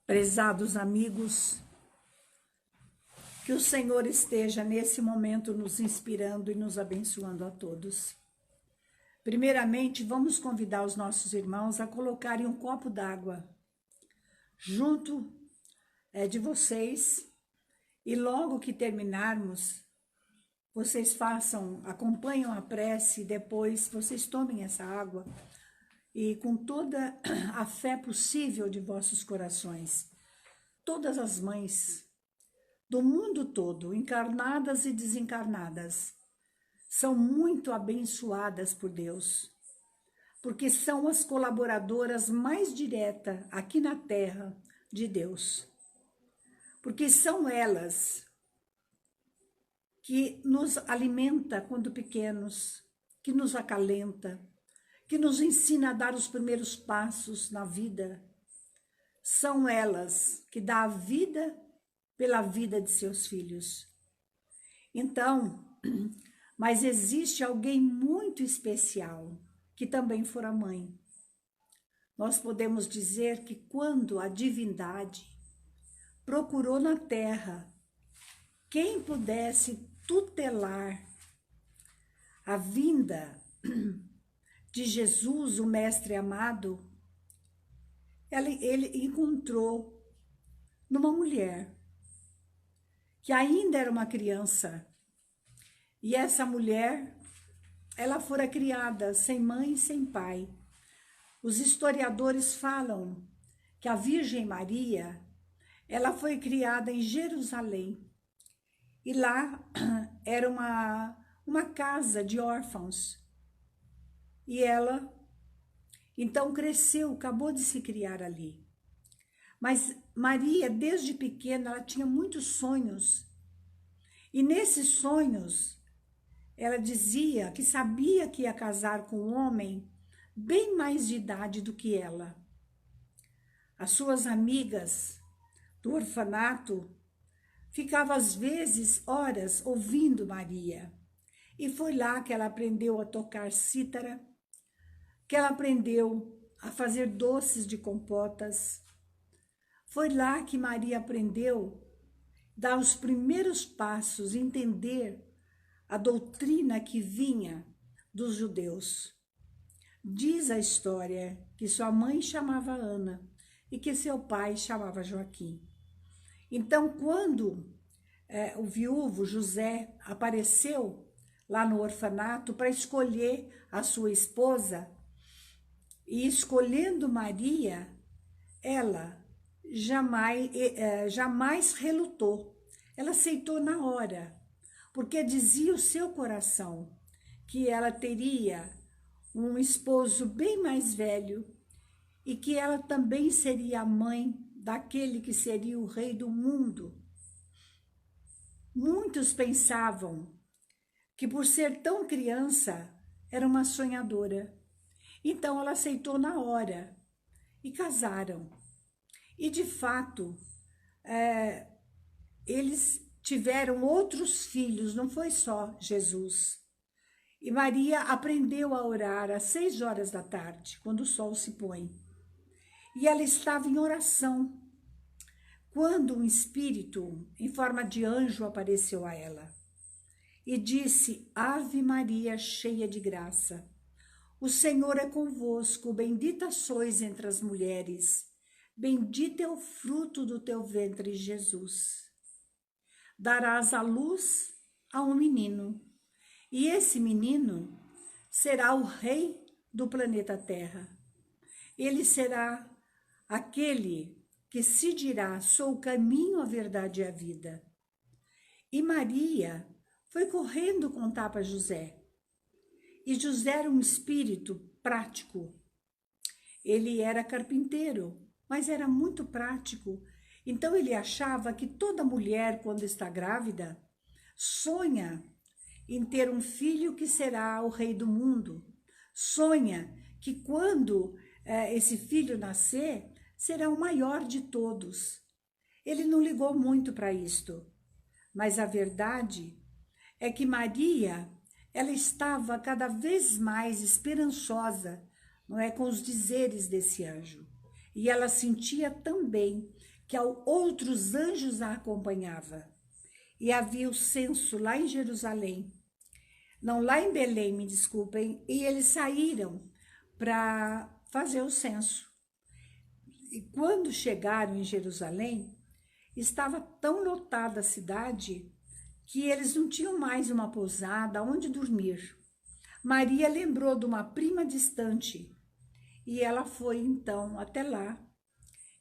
Prezados amigos, que o Senhor esteja nesse momento nos inspirando e nos abençoando a todos. Primeiramente, vamos convidar os nossos irmãos a colocarem um copo d'água junto de vocês e logo que terminarmos, vocês acompanham a prece e depois vocês tomem essa água e com toda a fé possível de vossos corações. Todas as mães do mundo todo, encarnadas e desencarnadas, são muito abençoadas por Deus, porque são as colaboradoras mais diretas aqui na Terra de Deus. Porque são elas que nos alimenta quando pequenos, que nos acalenta, que nos ensina a dar os primeiros passos na vida. São elas que dão a vida pela vida de seus filhos. Então, mas existe alguém muito especial, que também fora mãe. Nós podemos dizer que quando a divindade procurou na terra quem pudesse tutelar a vinda de Jesus, o Mestre amado, ele encontrou numa mulher que ainda era uma criança. E essa mulher, ela fora criada sem mãe e sem pai. Os historiadores falam que a Virgem Maria, ela foi criada em Jerusalém. E lá era uma casa de órfãos. E ela, então, cresceu, acabou de se criar ali. Mas Maria, desde pequena, ela tinha muitos sonhos. E nesses sonhos, ela dizia que sabia que ia casar com um homem bem mais de idade do que ela. As suas amigas do orfanato ficavam às vezes horas ouvindo Maria. E foi lá que ela aprendeu a tocar cítara, que ela aprendeu a fazer doces de compotas. Foi lá que Maria aprendeu a dar os primeiros passos, entender a doutrina que vinha dos judeus. Diz a história que sua mãe chamava Ana e que seu pai chamava Joaquim. Então, quando o viúvo José apareceu lá no orfanato para escolher a sua esposa, e escolhendo Maria, ela jamais relutou. Ela aceitou na hora, porque dizia o seu coração que ela teria um esposo bem mais velho e que ela também seria a mãe daquele que seria o rei do mundo. Muitos pensavam que por ser tão criança era uma sonhadora. Então ela aceitou na hora e casaram. E de fato, eles tiveram outros filhos, não foi só Jesus. E Maria aprendeu a orar às 6 horas da tarde, quando o sol se põe. E ela estava em oração, quando um espírito, em forma de anjo, apareceu a ela. E disse: Ave Maria, cheia de graça, o Senhor é convosco, bendita sois entre as mulheres, bendito é o fruto do teu ventre, Jesus. Darás à luz a um menino, e esse menino será o rei do planeta Terra. Ele será aquele que se dirá: sou o caminho, a verdade e a vida. E Maria foi correndo contar para José. E José era um espírito prático. Ele era carpinteiro, mas era muito prático. Então ele achava que toda mulher, quando está grávida, sonha em ter um filho que será o rei do mundo. Sonha que quando esse filho nascer, será o maior de todos. Ele não ligou muito para isto, mas a verdade é que Maria, ela estava cada vez mais esperançosa, não é, com os dizeres desse anjo. E ela sentia também que outros anjos a acompanhavam. E havia o censo lá em Jerusalém. Não, lá em Belém, me desculpem. E eles saíram para fazer o censo. E quando chegaram em Jerusalém, estava tão lotada a cidade que eles não tinham mais uma pousada onde dormir. Maria lembrou de uma prima distante e ela foi então até lá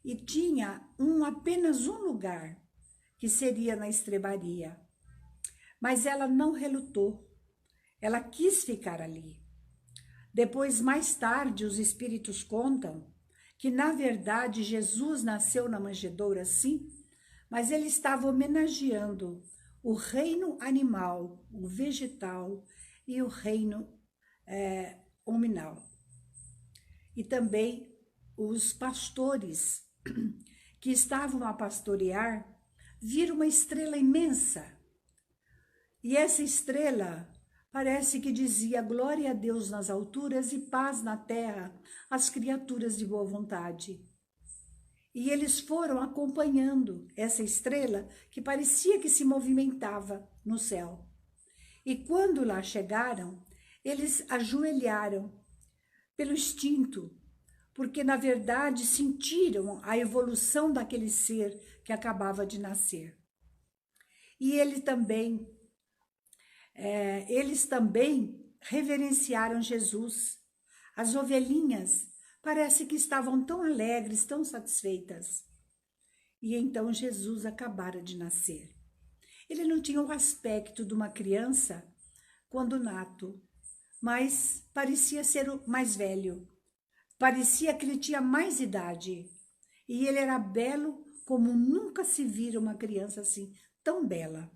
e tinha apenas um lugar, que seria na estrebaria. Mas ela não relutou, ela quis ficar ali. Depois, mais tarde, os espíritos contam que, na verdade, Jesus nasceu na manjedoura, sim, mas ele estava homenageando o reino animal, o vegetal e o reino hominal. E também os pastores que estavam a pastorear viram uma estrela imensa. E essa estrela parece que dizia glória a Deus nas alturas e paz na terra às criaturas de boa vontade. E eles foram acompanhando essa estrela que parecia que se movimentava no céu. E quando lá chegaram, eles ajoelharam pelo instinto, porque na verdade sentiram a evolução daquele ser que acabava de nascer. E eles também reverenciaram Jesus. As ovelhinhas parece que estavam tão alegres, tão satisfeitas. E então Jesus acabara de nascer. Ele não tinha o aspecto de uma criança quando nato, mas parecia ser o mais velho. Parecia que ele tinha mais idade. E ele era belo como nunca se vira uma criança assim, tão bela.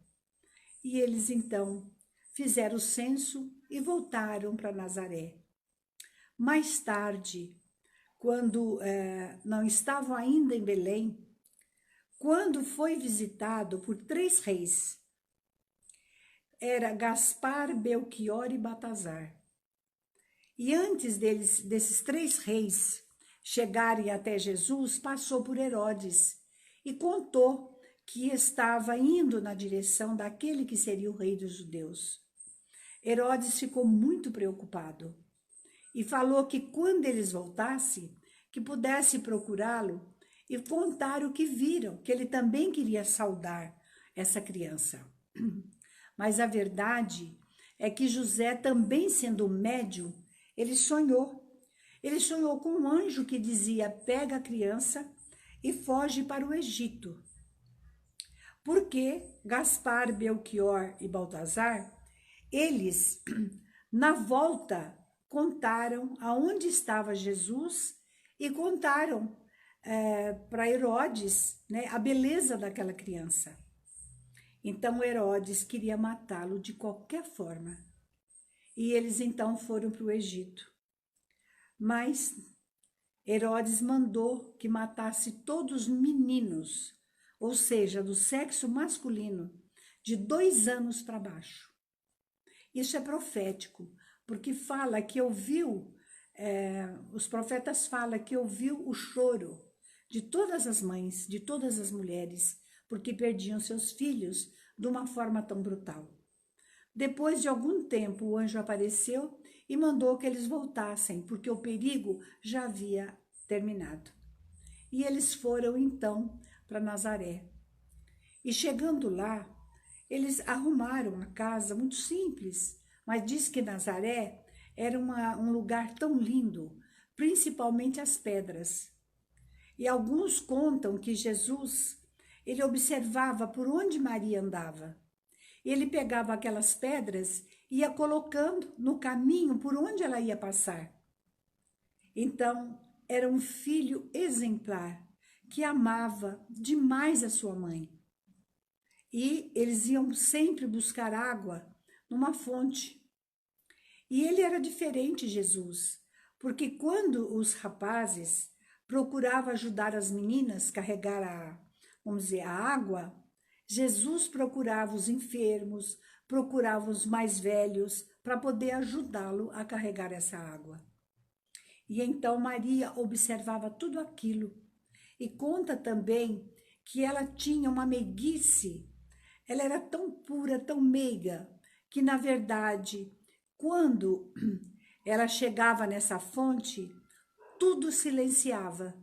E eles então fizeram o censo e voltaram para Nazaré. Mais tarde, quando não estavam ainda em Belém, quando foi visitado por 3 reis, era Gaspar, Belchior e Baltazar. E antes desses 3 reis chegarem até Jesus, passou por Herodes e contou que estava indo na direção daquele que seria o rei dos judeus. Herodes ficou muito preocupado e falou que quando eles voltassem, que pudesse procurá-lo e contar o que viram, que ele também queria saudar essa criança. Mas a verdade é que José, também sendo médium, ele sonhou. Ele sonhou com um anjo que dizia, pega a criança e foge para o Egito. Porque Gaspar, Belchior e Baltazar, eles, na volta, contaram aonde estava Jesus e contaram para Herodes, né, a beleza daquela criança. Então Herodes queria matá-lo de qualquer forma. E eles então foram para o Egito. Mas Herodes mandou que matasse todos os meninos, ou seja, do sexo masculino, de 2 anos para baixo. Isso é profético, porque fala que ouviu, os profetas falam que ouviu o choro de todas as mães, de todas as mulheres, porque perdiam seus filhos de uma forma tão brutal. Depois de algum tempo, o anjo apareceu e mandou que eles voltassem, porque o perigo já havia terminado. E eles foram, então, para Nazaré. E chegando lá, eles arrumaram a casa muito simples, mas diz que Nazaré era um lugar tão lindo, principalmente as pedras. E alguns contam que Jesus, ele observava por onde Maria andava. Ele pegava aquelas pedras e ia colocando no caminho por onde ela ia passar. Então, era um filho exemplar, que amava demais a sua mãe. E eles iam sempre buscar água numa fonte. E ele era diferente, Jesus, porque quando os rapazes procuravam ajudar as meninas a carregar a água, Jesus procurava os enfermos, procurava os mais velhos para poder ajudá-lo a carregar essa água. E então Maria observava tudo aquilo. E conta também que ela tinha uma meiguice, ela era tão pura, tão meiga, que na verdade, quando ela chegava nessa fonte, tudo silenciava.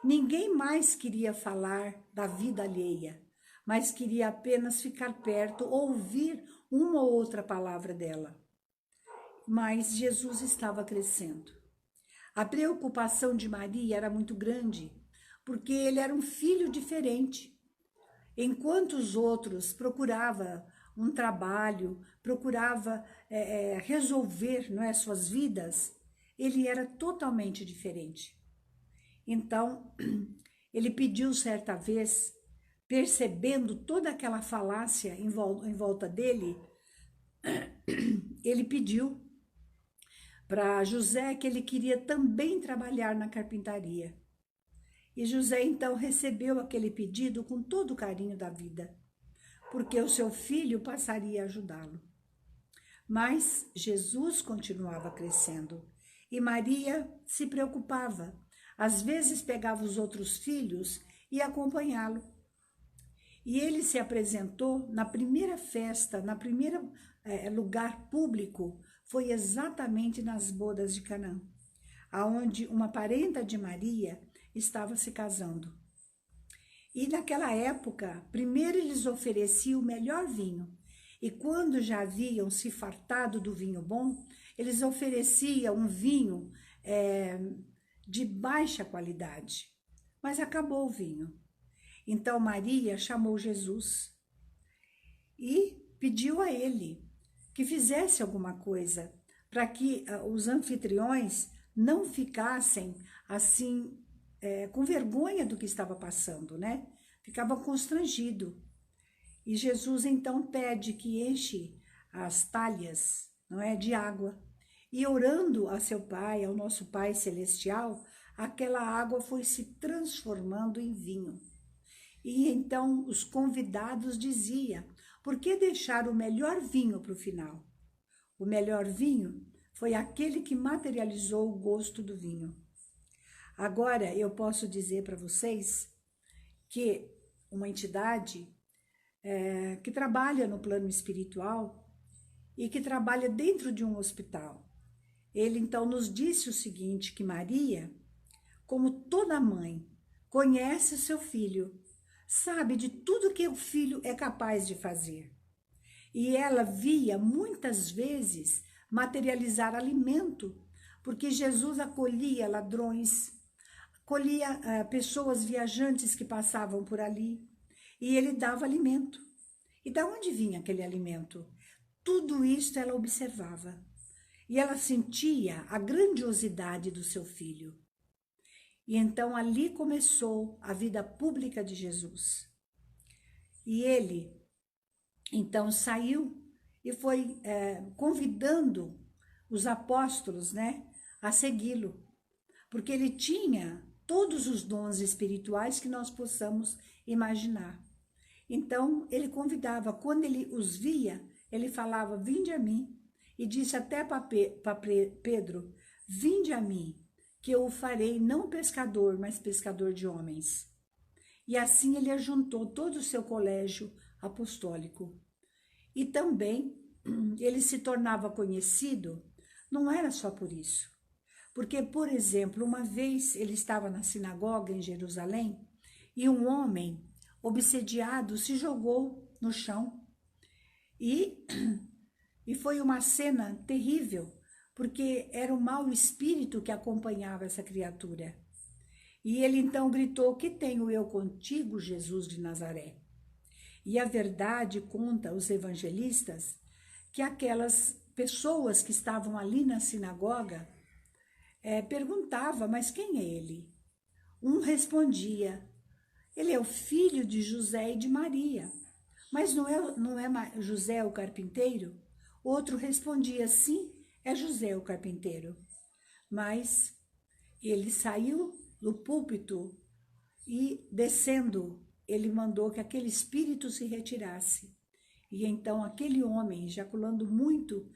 Ninguém mais queria falar da vida alheia, mas queria apenas ficar perto, ouvir uma ou outra palavra dela. Mas Jesus estava crescendo. A preocupação de Maria era muito grande, porque ele era um filho diferente. Enquanto os outros procuravam um trabalho, procurava resolver, não é, suas vidas, ele era totalmente diferente. Então, ele pediu certa vez, percebendo toda aquela falácia em volta dele, ele pediu para José que ele queria também trabalhar na carpintaria. E José então recebeu aquele pedido com todo o carinho da vida, porque o seu filho passaria a ajudá-lo. Mas Jesus continuava crescendo e Maria se preocupava. Às vezes pegava os outros filhos e acompanhá-lo. E ele se apresentou na primeira festa, na primeira lugar público, foi exatamente nas bodas de Canaã, aonde uma parenta de Maria estava se casando. E naquela época, primeiro eles ofereciam o melhor vinho, e quando já haviam se fartado do vinho bom, eles ofereciam um vinho de baixa qualidade, mas acabou o vinho. Então Maria chamou Jesus e pediu a ele que fizesse alguma coisa para que os anfitriões não ficassem assim com vergonha do que estava passando, né? Ficava constrangido. E Jesus então pede que enche as talhas, não é, de água. E orando a seu Pai, ao nosso Pai Celestial, aquela água foi se transformando em vinho. E então os convidados diziam, por que deixar o melhor vinho para o final? O melhor vinho foi aquele que materializou o gosto do vinho. Agora eu posso dizer para vocês que uma entidade que trabalha no plano espiritual e que trabalha dentro de um hospital, ele então nos disse o seguinte, que Maria, como toda mãe, conhece o seu filho, sabe de tudo que o filho é capaz de fazer. E ela via muitas vezes materializar alimento, porque Jesus acolhia ladrões, acolhia pessoas viajantes que passavam por ali, e ele dava alimento. E de onde vinha aquele alimento? Tudo isso ela observava. E ela sentia a grandiosidade do seu filho. E então ali começou a vida pública de Jesus. E ele, então, saiu e foi convidando os apóstolos, né, a segui-lo. Porque ele tinha todos os dons espirituais que nós possamos imaginar. Então, ele convidava, quando ele os via, ele falava, vinde a mim. E disse até para Pedro, vinde a mim, que eu o farei não pescador, mas pescador de homens. E assim ele ajuntou todo o seu colégio apostólico. E também ele se tornava conhecido, não era só por isso. Porque, por exemplo, uma vez ele estava na sinagoga em Jerusalém e um homem obsediado se jogou no chão. E foi uma cena terrível, porque era o mau espírito que acompanhava essa criatura. E ele então gritou, que tenho eu contigo, Jesus de Nazaré? E a verdade conta os evangelistas que aquelas pessoas que estavam ali na sinagoga perguntavam, mas quem é ele? Um respondia, ele é o filho de José e de Maria. Mas não é José o carpinteiro? Outro respondia, sim, é José o carpinteiro. Mas ele saiu do púlpito e, descendo, ele mandou que aquele espírito se retirasse. E então aquele homem, ejaculando muito,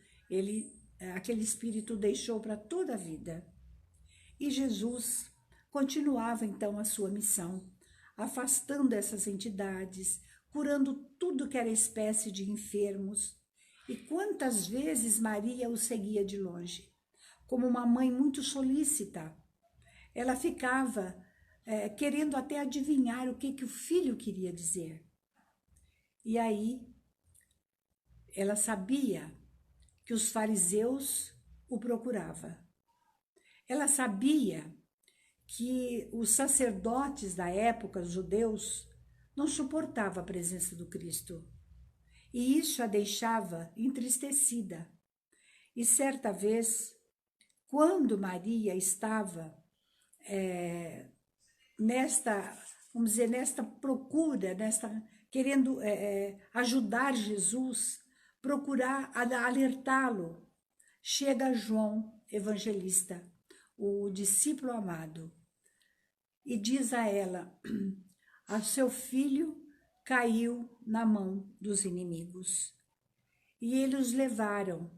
aquele espírito deixou para toda a vida. E Jesus continuava então a sua missão, afastando essas entidades, curando tudo que era espécie de enfermos. E quantas vezes Maria o seguia de longe, como uma mãe muito solícita. Ela ficava querendo até adivinhar o que o filho queria dizer. E aí, ela sabia que os fariseus o procuravam. Ela sabia que os sacerdotes da época, os judeus, não suportavam a presença do Cristo. E isso a deixava entristecida. E certa vez, quando Maria estava vamos dizer, nesta procura, querendo ajudar Jesus, procurar alertá-lo, chega João, evangelista, o discípulo amado, e diz a ela: a seu filho caiu na mão dos inimigos. E eles os levaram.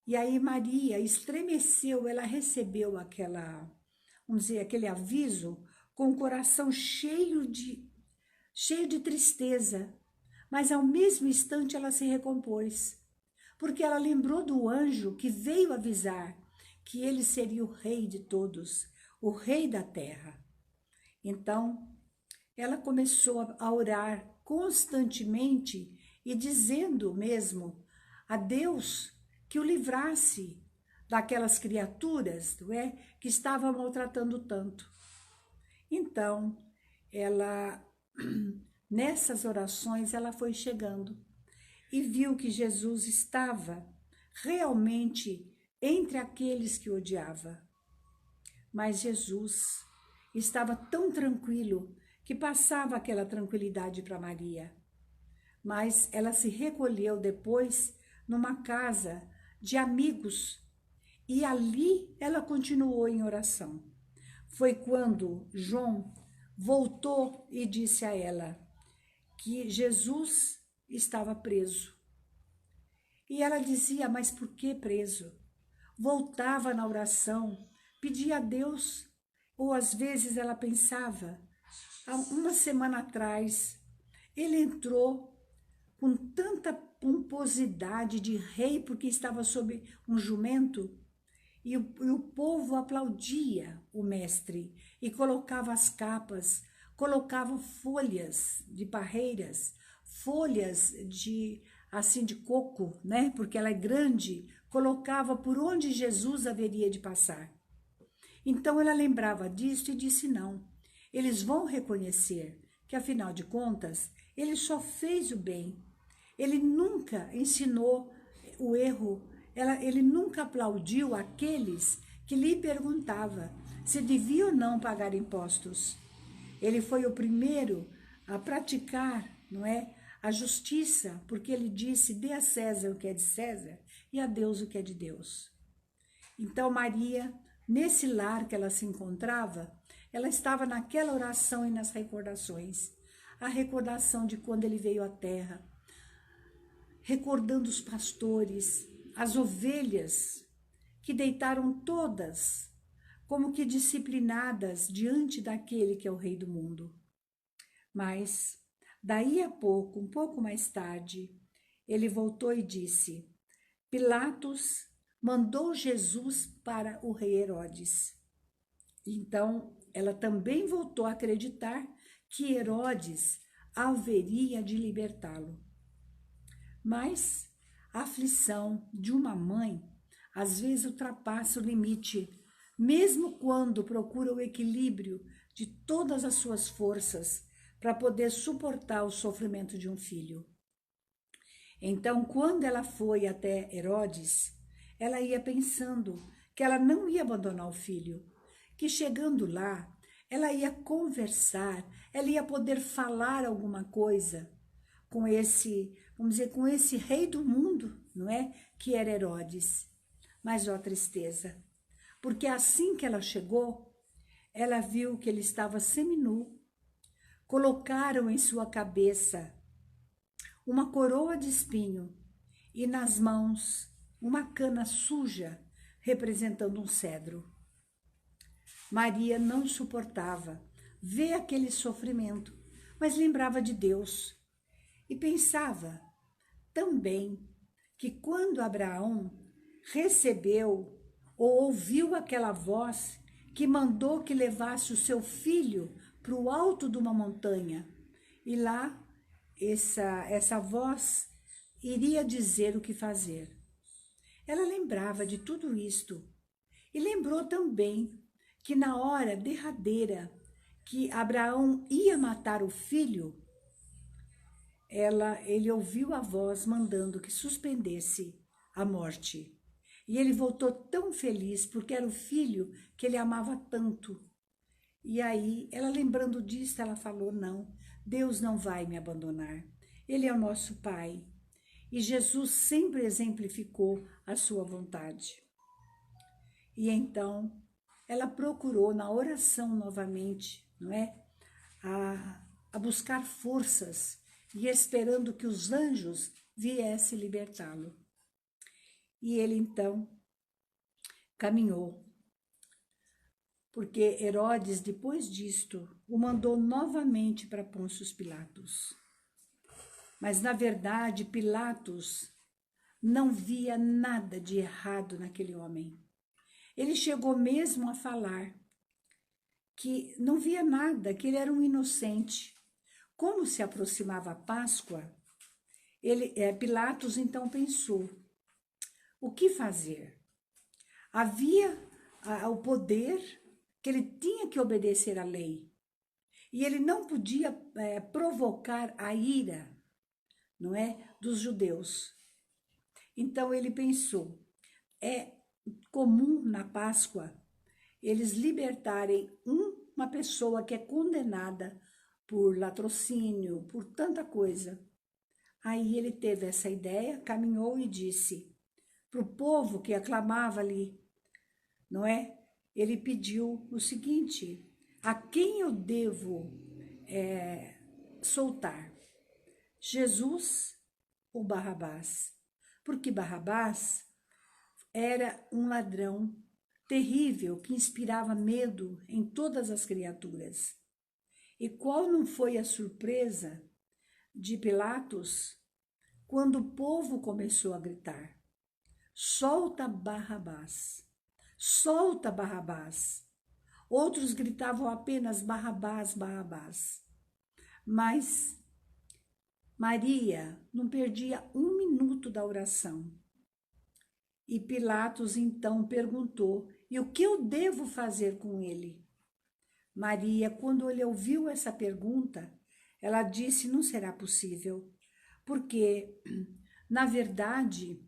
E aí Maria estremeceu, ela recebeu vamos dizer, aquele aviso com o coração cheio de tristeza, mas ao mesmo instante ela se recompôs, porque ela lembrou do anjo que veio avisar que ele seria o rei de todos, o rei da terra. Então, ela começou a orar constantemente e dizendo mesmo a Deus que o livrasse daquelas criaturas, não é, que estavam maltratando tanto. Então, nessas orações, ela foi chegando e viu que Jesus estava realmente entre aqueles que odiava. Mas Jesus estava tão tranquilo que passava aquela tranquilidade para Maria. Mas ela se recolheu depois numa casa de amigos e ali ela continuou em oração. Foi quando João voltou e disse a ela que Jesus estava preso. E ela dizia: mas por que preso? Voltava na oração, pedia a Deus, ou às vezes ela pensava: há uma semana atrás, ele entrou com tanta pomposidade de rei, porque estava sob um jumento, e o povo aplaudia o mestre, e colocava as capas, colocava folhas de parreiras, folhas de coco, né? Porque ela é grande, colocava por onde Jesus haveria de passar. Então ela lembrava disso e disse: não, eles vão reconhecer que, afinal de contas, ele só fez o bem. Ele nunca ensinou o erro, ele nunca aplaudiu aqueles que lhe perguntavam se devia ou não pagar impostos. Ele foi o primeiro a praticar, não é, a justiça, porque ele disse: dê a César o que é de César e a Deus o que é de Deus. Então Maria, nesse lar que ela se encontrava, ela estava naquela oração e nas recordações. A recordação de quando ele veio à terra, recordando os pastores, as ovelhas, que deitaram todas, como que disciplinadas diante daquele que é o rei do mundo. Mas, daí a pouco, um pouco mais tarde, ele voltou e disse: Pilatos mandou Jesus para o rei Herodes. Então, ela também voltou a acreditar que Herodes haveria de libertá-lo. Mas a aflição de uma mãe às vezes ultrapassa o limite, mesmo quando procura o equilíbrio de todas as suas forças para poder suportar o sofrimento de um filho. Então, quando ela foi até Herodes, ela ia pensando que ela não ia abandonar o filho, que chegando lá, ela ia conversar, ela ia poder falar alguma coisa com esse, vamos dizer, com esse rei do mundo, não é? Que era Herodes. Mas ó tristeza, porque assim que ela chegou, ela viu que ele estava seminu. Colocaram em sua cabeça uma coroa de espinho e nas mãos uma cana suja representando um cedro. Maria não suportava ver aquele sofrimento, mas lembrava de Deus e pensava também que quando Abraão recebeu ou ouviu aquela voz que mandou que levasse o seu filho para o alto de uma montanha, e lá essa voz iria dizer o que fazer. Ela lembrava de tudo isto e lembrou também que na hora derradeira que Abraão ia matar o filho, ele ouviu a voz mandando que suspendesse a morte. E ele voltou tão feliz porque era o filho que ele amava tanto. E aí, ela lembrando disso, ela falou, não, Deus não vai me abandonar. Ele é o nosso Pai. E Jesus sempre exemplificou a sua vontade. E então, ela procurou na oração novamente, não é? A buscar forças e esperando que os anjos viessem libertá-lo. E ele então caminhou, porque Herodes, depois disto, o mandou novamente para Pôncio Pilatos. Mas, na verdade, Pilatos não via nada de errado naquele homem. Ele chegou mesmo a falar que não via nada, que ele era um inocente. Como se aproximava a Páscoa, Pilatos então pensou, o que fazer? Havia o poder que ele tinha que obedecer à lei. E ele não podia provocar a ira, não é, dos judeus. Então ele pensou, é comum na Páscoa eles libertarem uma pessoa que é condenada por latrocínio, por tanta coisa. Aí ele teve essa ideia, caminhou e disse para o povo que aclamava ali, não é? Ele pediu o seguinte, a quem eu devo soltar? Jesus ou Barrabás? Porque Barrabás era um ladrão terrível que inspirava medo em todas as criaturas. E qual não foi a surpresa de Pilatos quando o povo começou a gritar, solta Barrabás, solta Barrabás. Outros gritavam apenas Barrabás, Barrabás. Mas Maria não perdia um minuto da oração. E Pilatos então perguntou, e o que eu devo fazer com ele? Maria, quando ele ouviu essa pergunta, ela disse, não será possível, porque, na verdade,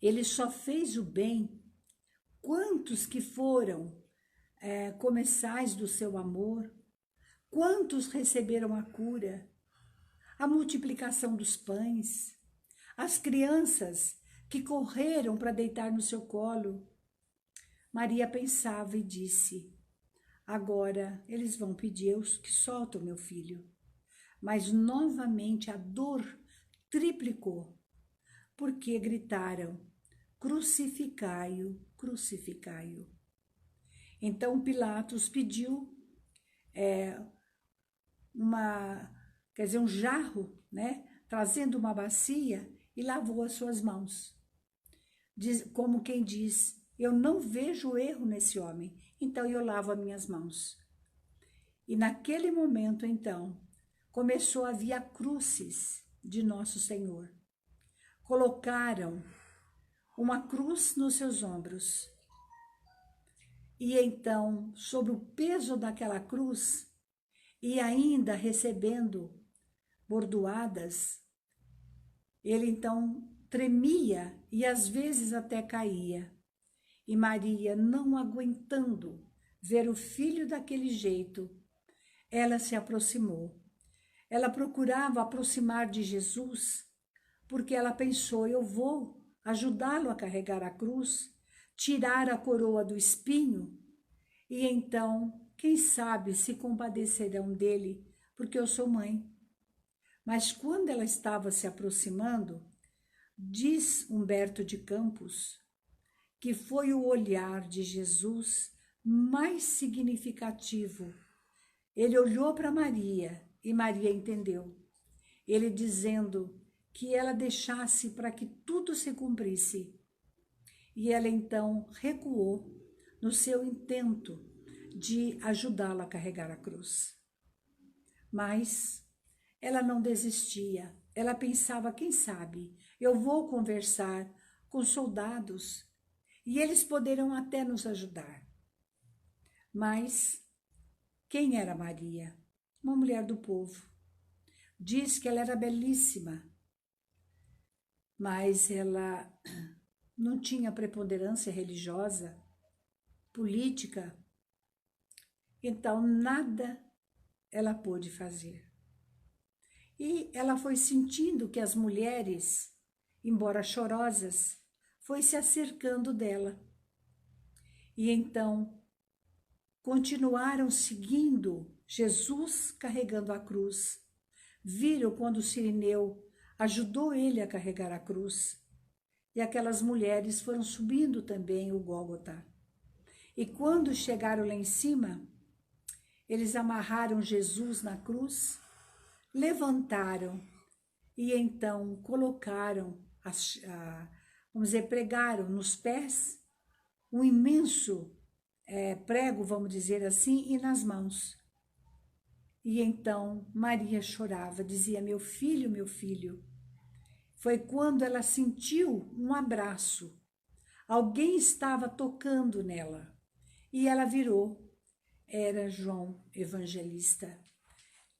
ele só fez o bem. Quantos que foram comensais do seu amor? Quantos receberam a cura? A multiplicação dos pães? As crianças que correram para deitar no seu colo? Maria pensava e disse, agora eles vão pedir que soltem o meu filho. Mas novamente a dor triplicou, porque gritaram, crucificai-o, crucificai-o. Então Pilatos pediu um jarro, né, trazendo uma bacia e lavou as suas mãos. Como quem diz, eu não vejo erro nesse homem, então eu lavo as minhas mãos. E naquele momento, então, começou a via crucis de Nosso Senhor. Colocaram uma cruz nos seus ombros. E então, sob o peso daquela cruz, e ainda recebendo bordoadas, ele então tremia e às vezes até caía. E Maria, não aguentando ver o filho daquele jeito, ela se aproximou. Ela procurava aproximar de Jesus, porque ela pensou, eu vou ajudá-lo a carregar a cruz, tirar a coroa do espinho, e então, quem sabe se compadecerão dele, porque eu sou mãe. Mas quando ela estava se aproximando, diz Humberto de Campos, que foi o olhar de Jesus mais significativo Ele olhou para Maria e Maria entendeu. Ele dizendo que ela deixasse para que tudo se cumprisse. E ela então recuou no seu intento de ajudá-la a carregar a cruz. Mas ela não desistia. Ela pensava, quem sabe, eu vou conversar com soldados e eles poderão até nos ajudar. Mas quem era Maria? Uma mulher do povo. Diz que ela era belíssima, mas ela não tinha preponderância religiosa, política, então nada ela pôde fazer. E ela foi sentindo que as mulheres, embora chorosas, foi se acercando dela. E então continuaram seguindo Jesus carregando a cruz. Viram quando o Cirineu ajudou ele a carregar a cruz. E aquelas mulheres foram subindo também o Gólgota. E quando chegaram lá em cima, eles amarraram Jesus na cruz, levantaram e então colocaram, vamos dizer, pregaram nos pés um imenso prego, vamos dizer assim, e nas mãos. E então Maria chorava, dizia, meu filho, meu filho. Foi quando ela sentiu um abraço. Alguém estava tocando nela. E ela virou. Era João Evangelista,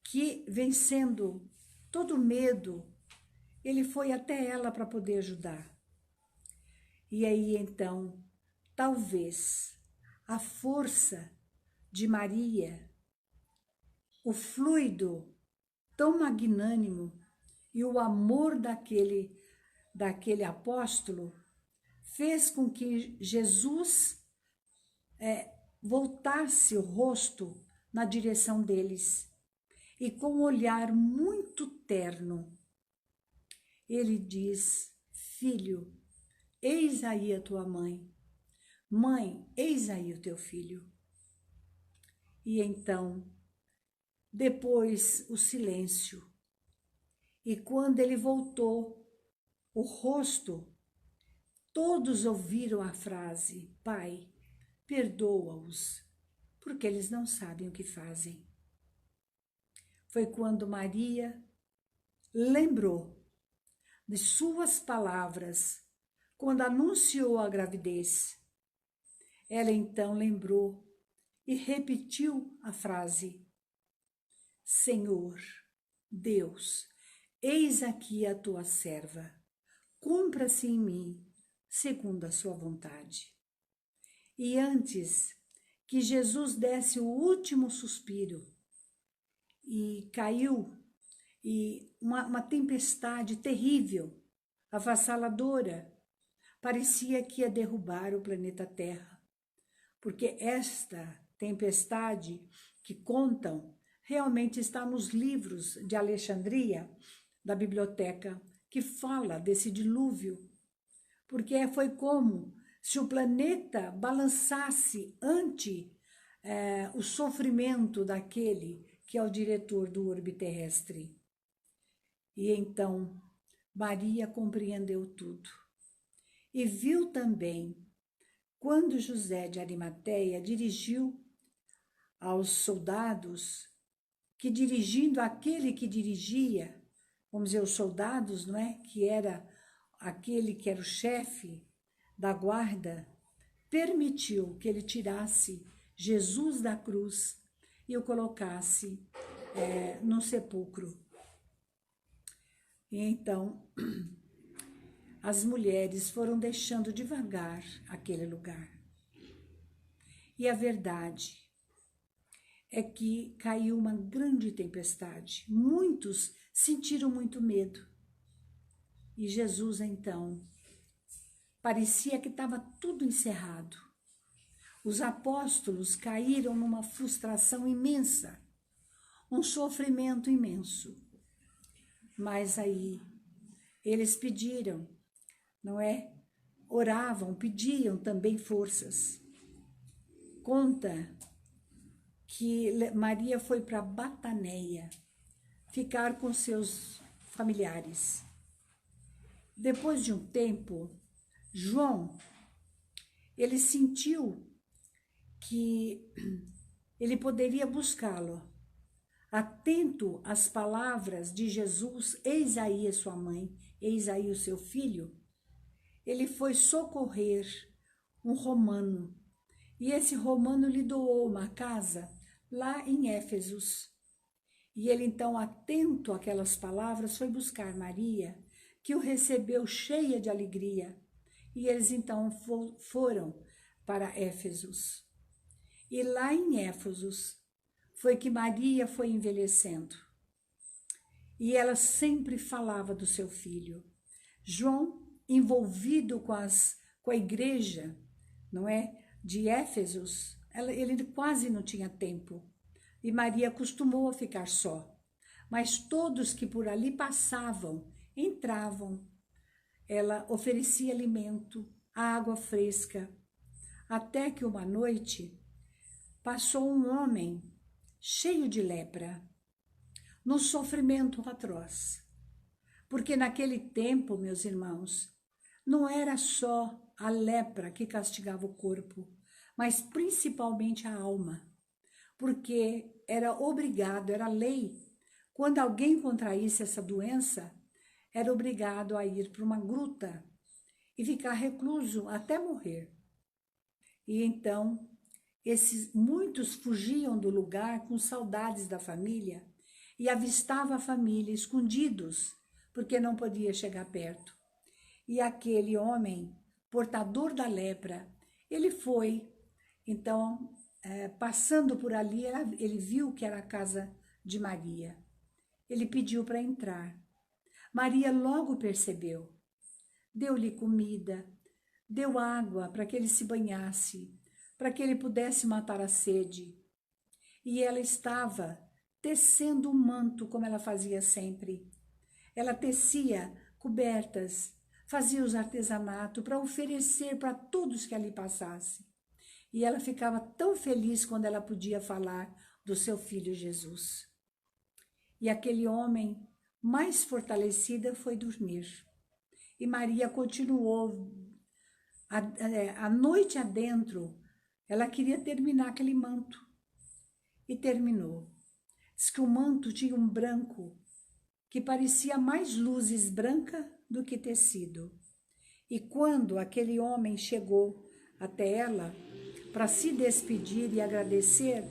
que, vencendo todo medo, ele foi até ela para poder ajudar. E aí, então, talvez a força de Maria, o fluido tão magnânimo e o amor daquele apóstolo fez com que Jesus voltasse o rosto na direção deles e com um olhar muito terno, ele diz, filho, eis aí a tua mãe, mãe, eis aí o teu filho. E então, depois o silêncio, e quando ele voltou, o rosto, todos ouviram a frase, Pai, perdoa-os, porque eles não sabem o que fazem. Foi quando Maria lembrou de suas palavras, quando anunciou a gravidez. Ela então lembrou e repetiu a frase, Senhor, Deus, eis aqui a tua serva, cumpra-se em mim, segundo a sua vontade. E antes que Jesus desse o último suspiro, e caiu, e uma tempestade terrível, avassaladora, parecia que ia derrubar o planeta Terra, porque esta tempestade que contam realmente está nos livros de Alexandria, da biblioteca, que fala desse dilúvio, porque foi como se o planeta balançasse ante o sofrimento daquele que é o diretor do orbe terrestre. E então Maria compreendeu tudo. E viu também, quando José de Arimateia dirigiu aos soldados, que dirigindo aquele que dirigia, vamos dizer, os soldados, não é? Que era aquele que era o chefe da guarda, permitiu que ele tirasse Jesus da cruz e o colocasse no sepulcro. E então as mulheres foram deixando devagar aquele lugar. E a verdade é que caiu uma grande tempestade. Muitos sentiram muito medo. E Jesus, então, parecia que estava tudo encerrado. Os apóstolos caíram numa frustração imensa, um sofrimento imenso. Mas aí eles pediram, não é? Oravam, pediam também forças. Conta que Maria foi para Bataneia ficar com seus familiares. Depois de um tempo, João, ele sentiu que ele poderia buscá-lo. Atento às palavras de Jesus, eis aí a sua mãe, eis aí o seu filho, ele foi socorrer um romano. E esse romano lhe doou uma casa lá em Éfesos. E ele então, atento àquelas palavras, foi buscar Maria, que o recebeu cheia de alegria. E eles então foram para Éfesos. E lá em Éfesos foi que Maria foi envelhecendo. E ela sempre falava do seu filho. João, envolvido com a igreja, não é, de Éfesos, ele quase não tinha tempo. E Maria acostumou a ficar só. Mas todos que por ali passavam, entravam. Ela oferecia alimento, água fresca. Até que uma noite passou um homem cheio de lepra, num sofrimento atroz. Porque naquele tempo, meus irmãos, não era só a lepra que castigava o corpo, mas principalmente a alma. Porque era obrigado, era lei, quando alguém contraísse essa doença, era obrigado a ir para uma gruta e ficar recluso até morrer. E então, muitos fugiam do lugar com saudades da família e avistavam a família escondidos, porque não podia chegar perto. E aquele homem, portador da lepra, ele foi, então, passando por ali, ele viu que era a casa de Maria. Ele pediu para entrar. Maria logo percebeu. Deu-lhe comida, deu água para que ele se banhasse, para que ele pudesse matar a sede. E ela estava tecendo um manto, como ela fazia sempre. Ela tecia cobertas, fazia os artesanatos para oferecer para todos que ali passassem. E ela ficava tão feliz quando ela podia falar do seu filho Jesus. E aquele homem, mais fortalecida, foi dormir. E Maria continuou. A noite adentro, ela queria terminar aquele manto. E terminou. Diz que o manto tinha um branco que parecia mais luzes branca do que tecido. E quando aquele homem chegou até ela para se despedir e agradecer,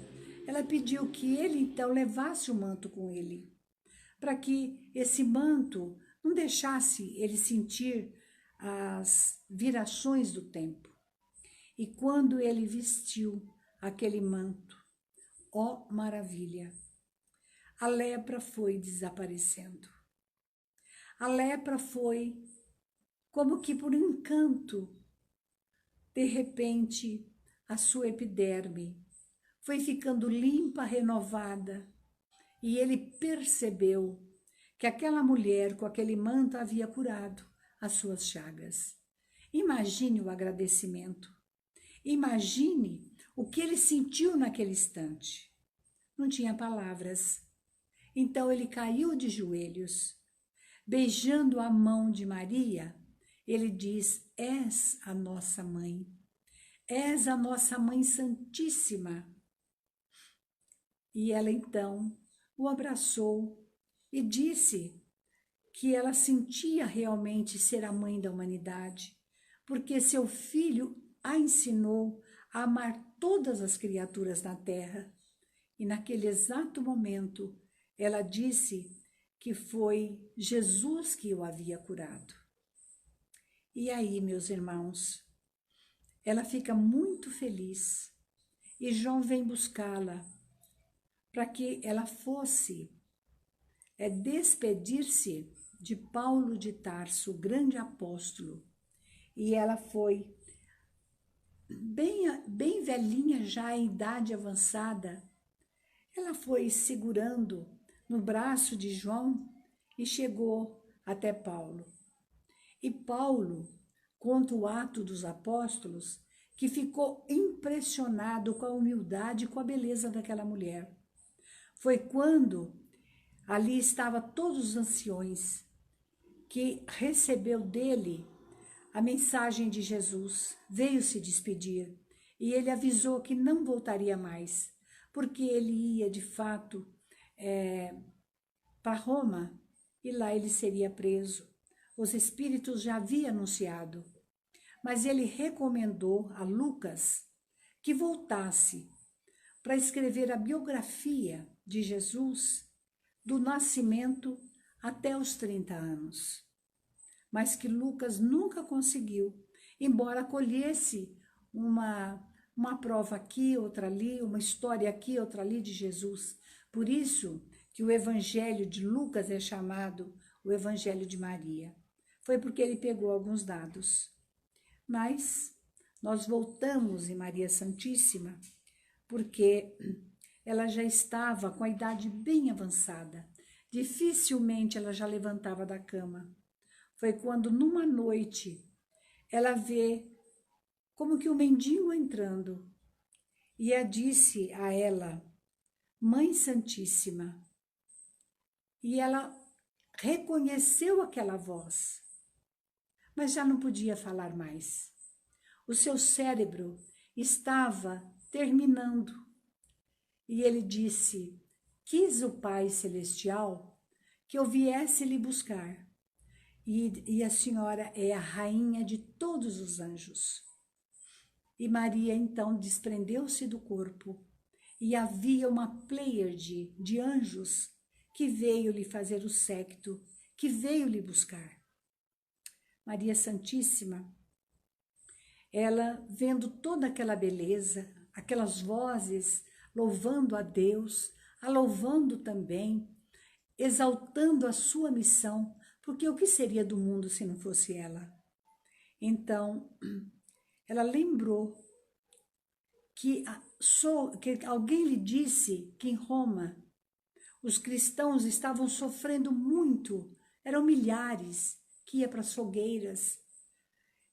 ela pediu que ele então levasse o manto com ele, para que esse manto não deixasse ele sentir as virações do tempo. E quando ele vestiu aquele manto, ó maravilha, a lepra foi desaparecendo. A lepra foi como que por encanto, de repente, a sua epiderme foi ficando limpa, renovada, e ele percebeu que aquela mulher com aquele manto havia curado as suas chagas. Imagine o agradecimento. Imagine o que ele sentiu naquele instante. Não tinha palavras. Então ele caiu de joelhos, beijando a mão de Maria. Ele diz: és a nossa mãe, és a nossa mãe santíssima. E ela então o abraçou e disse que ela sentia realmente ser a mãe da humanidade, porque seu filho a ensinou a amar todas as criaturas na terra. E naquele exato momento, ela disse que foi Jesus que o havia curado. E aí, meus irmãos, ela fica muito feliz e João vem buscá-la para que ela fosse despedir-se de Paulo de Tarso, o grande apóstolo. E ela foi bem velhinha já, em idade avançada. Ela foi segurando no braço de João e chegou até Paulo. E Paulo conta o Ato dos Apóstolos, que ficou impressionado com a humildade e com a beleza daquela mulher. Foi quando ali estavam todos os anciões, que recebeu dele a mensagem de Jesus, veio se despedir, e ele avisou que não voltaria mais, porque ele ia de fato para Roma, e lá ele seria preso. Os espíritos já haviam anunciado, mas ele recomendou a Lucas que voltasse para escrever a biografia de Jesus, do nascimento até os 30 anos. Mas que Lucas nunca conseguiu, embora colhesse uma prova aqui, outra ali, uma história aqui, outra ali de Jesus. Por isso que o Evangelho de Lucas é chamado o Evangelho de Maria. Foi porque ele pegou alguns dados. Mas nós voltamos em Maria Santíssima, porque ela já estava com a idade bem avançada. Dificilmente ela já levantava da cama. Foi quando, numa noite, ela vê como que o mendigo entrando. E ela disse a ela, Mãe Santíssima. E ela reconheceu aquela voz, mas já não podia falar mais. O seu cérebro estava terminando. E ele disse, quis o Pai Celestial que eu viesse lhe buscar. E a senhora é a rainha de todos os anjos. E Maria então desprendeu-se do corpo, e havia uma pleiade de anjos que veio lhe fazer o séquito, que veio lhe buscar. Maria Santíssima, ela vendo toda aquela beleza, aquelas vozes louvando a Deus, a louvando também, exaltando a sua missão, porque o que seria do mundo se não fosse ela? Então, ela lembrou que alguém lhe disse que em Roma os cristãos estavam sofrendo muito, eram milhares, que ia para as fogueiras,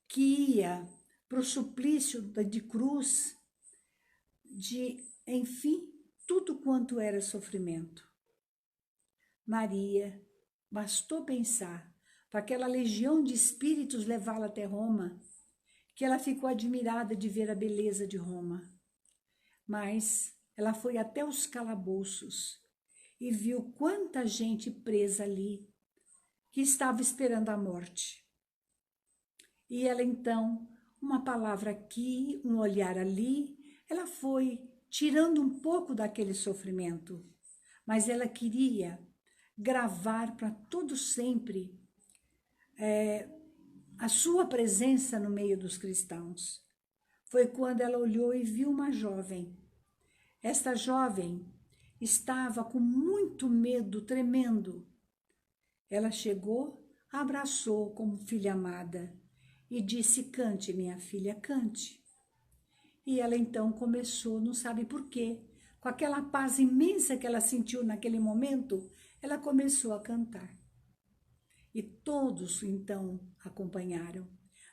que ia para o suplício de cruz, enfim, tudo quanto era sofrimento. Maria, bastou pensar para aquela legião de espíritos levá-la até Roma, que ela ficou admirada de ver a beleza de Roma. Mas ela foi até os calabouços e viu quanta gente presa ali, que estava esperando a morte. E ela então, uma palavra aqui, um olhar ali, ela foi tirando um pouco daquele sofrimento, mas ela queria gravar para todo sempre a sua presença no meio dos cristãos. Foi quando ela olhou e viu uma jovem. Esta jovem estava com muito medo, tremendo. Ela chegou, abraçou como filha amada e disse, cante, minha filha, cante. E ela então começou, não sabe por quê, com aquela paz imensa que ela sentiu naquele momento, ela começou a cantar. E todos então acompanharam.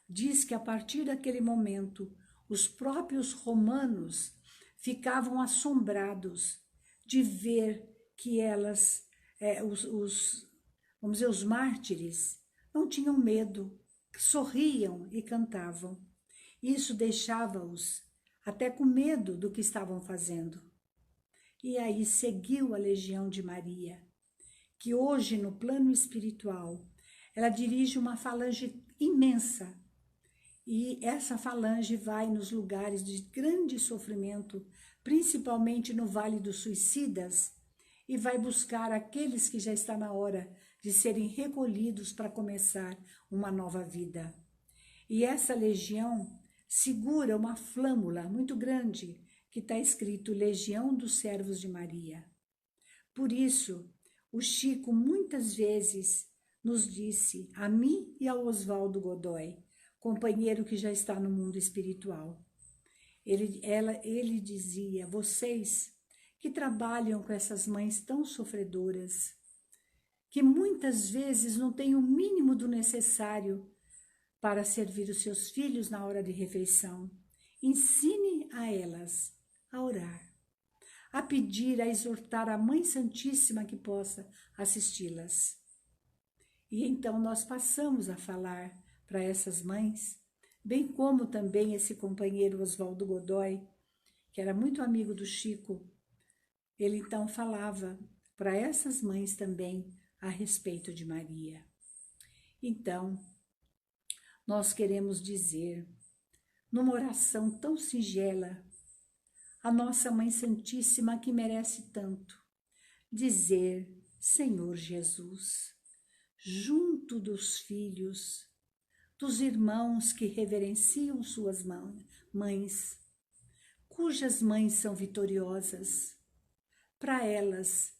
Diz que a partir daquele momento, os próprios romanos ficavam assombrados de ver que elas, vamos dizer, os mártires, não tinham medo, sorriam e cantavam. Isso deixava-os até com medo do que estavam fazendo. E aí seguiu a Legião de Maria, que hoje no plano espiritual, ela dirige uma falange imensa. E essa falange vai nos lugares de grande sofrimento, principalmente no Vale dos Suicidas, e vai buscar aqueles que já está na hora de serem recolhidos para começar uma nova vida. E essa legião segura uma flâmula muito grande, que está escrito Legião dos Servos de Maria. Por isso, o Chico muitas vezes nos disse, a mim e ao Oswaldo Godoy, companheiro que já está no mundo espiritual. Ele dizia, vocês que trabalham com essas mães tão sofredoras, que muitas vezes não têm o mínimo do necessário para servir os seus filhos na hora de refeição. ensine a elas a orar, a pedir, a exortar a Mãe Santíssima que possa assisti-las. E então nós passamos a falar para essas mães, bem como também esse companheiro Oswaldo Godoy, que era muito amigo do Chico, ele então falava para essas mães também a respeito de Maria. Então, nós queremos dizer, numa oração tão singela, a nossa Mãe Santíssima que merece tanto, dizer, Senhor Jesus, junto dos filhos, dos irmãos que reverenciam suas mães, cujas mães são vitoriosas, para elas,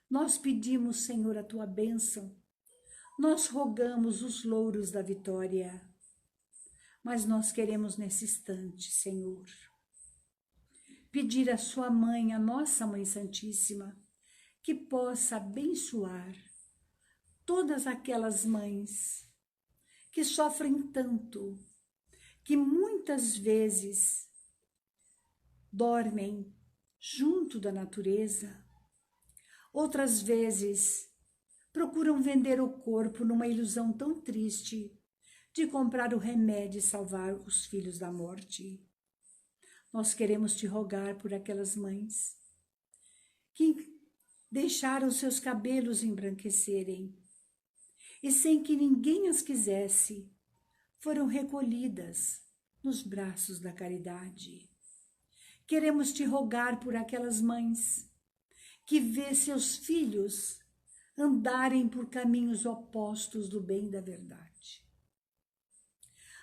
nós pedimos, Senhor, a tua bênção, nós rogamos os louros da vitória, mas nós queremos nesse instante, Senhor, pedir à sua mãe, a nossa Mãe Santíssima, que possa abençoar todas aquelas mães que sofrem tanto, que muitas vezes dormem junto da natureza, outras vezes procuram vender o corpo numa ilusão tão triste de comprar o remédio e salvar os filhos da morte. Nós queremos te rogar por aquelas mães que deixaram seus cabelos embranquecerem e, sem que ninguém as quisesse, foram recolhidas nos braços da caridade. Queremos te rogar por aquelas mães que vê seus filhos andarem por caminhos opostos do bem e da verdade.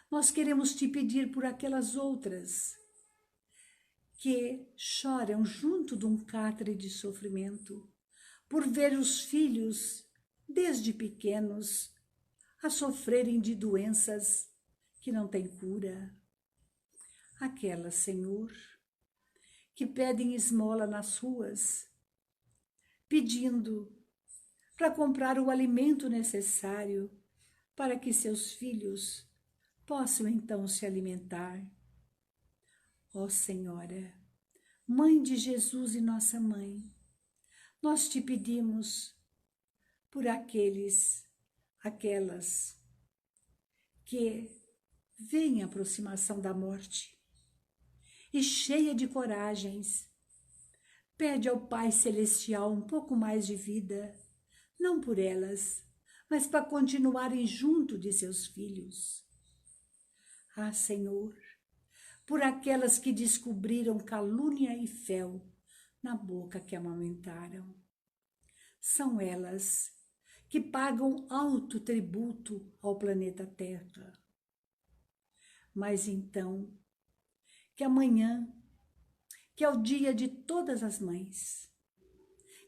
Nós queremos te pedir por aquelas outras que choram junto de um cárcere de sofrimento, por ver os filhos, desde pequenos, a sofrerem de doenças que não têm cura. Aquelas, Senhor, que pedem esmola nas ruas, pedindo para comprar o alimento necessário para que seus filhos possam então se alimentar. Ó Senhora, Mãe de Jesus e nossa Mãe, nós te pedimos por aquelas que veem a aproximação da morte e cheia de coragens, pede ao Pai Celestial um pouco mais de vida, não por elas, mas para continuarem junto de seus filhos. Ah, Senhor, por aquelas que descobriram calúnia e fel na boca que amamentaram. São elas que pagam alto tributo ao planeta Terra. Mas então, que amanhã, que é o dia de todas as mães,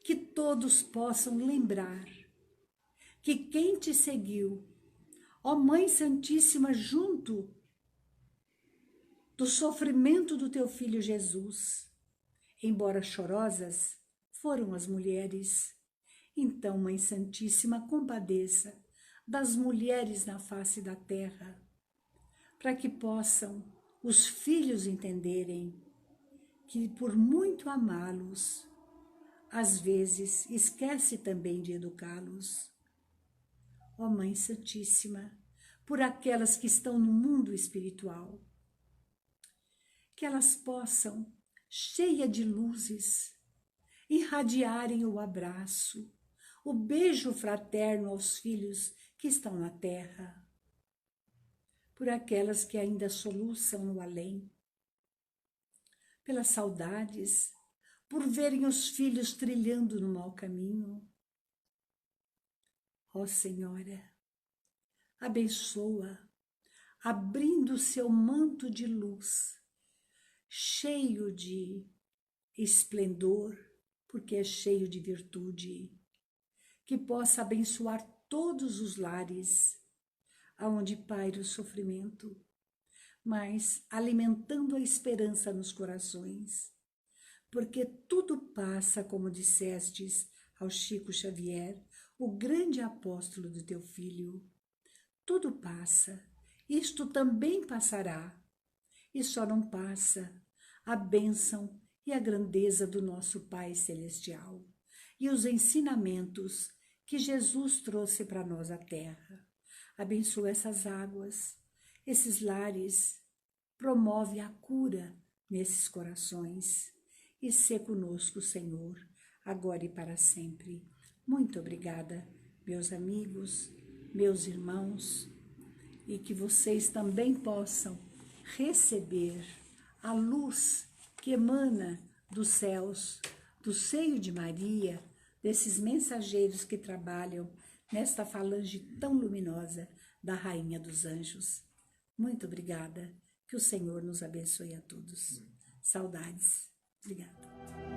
que todos possam lembrar que quem te seguiu, ó Mãe Santíssima, junto do sofrimento do teu filho Jesus, embora chorosas, foram as mulheres. Então, Mãe Santíssima, compadeça das mulheres na face da terra, para que possam os filhos entenderem que, por muito amá-los, às vezes esquece também de educá-los. Ó Mãe Santíssima, por aquelas que estão no mundo espiritual, que elas possam, cheia de luzes, irradiarem o abraço, o beijo fraterno aos filhos que estão na terra, por aquelas que ainda soluçam no além, pelas saudades, por verem os filhos trilhando no mau caminho. Ó Senhora, abençoa, abrindo seu manto de luz, cheio de esplendor, porque é cheio de virtude, que possa abençoar todos os lares aonde paira o sofrimento, mas alimentando a esperança nos corações, porque tudo passa, como dissestes ao Chico Xavier, o grande apóstolo do teu filho. Tudo passa, isto também passará. e só não passa a bênção e a grandeza do nosso Pai Celestial e os ensinamentos que Jesus trouxe para nós à terra. Abençoa essas águas, esses lares, promove a cura nesses corações e sê conosco, Senhor, agora e para sempre. Muito obrigada, meus amigos, meus irmãos, e que vocês também possam receber a luz que emana dos céus, do seio de Maria, desses mensageiros que trabalham nesta falange tão luminosa da Rainha dos Anjos. Muito obrigada, que o Senhor nos abençoe a todos. Saudades. Obrigada.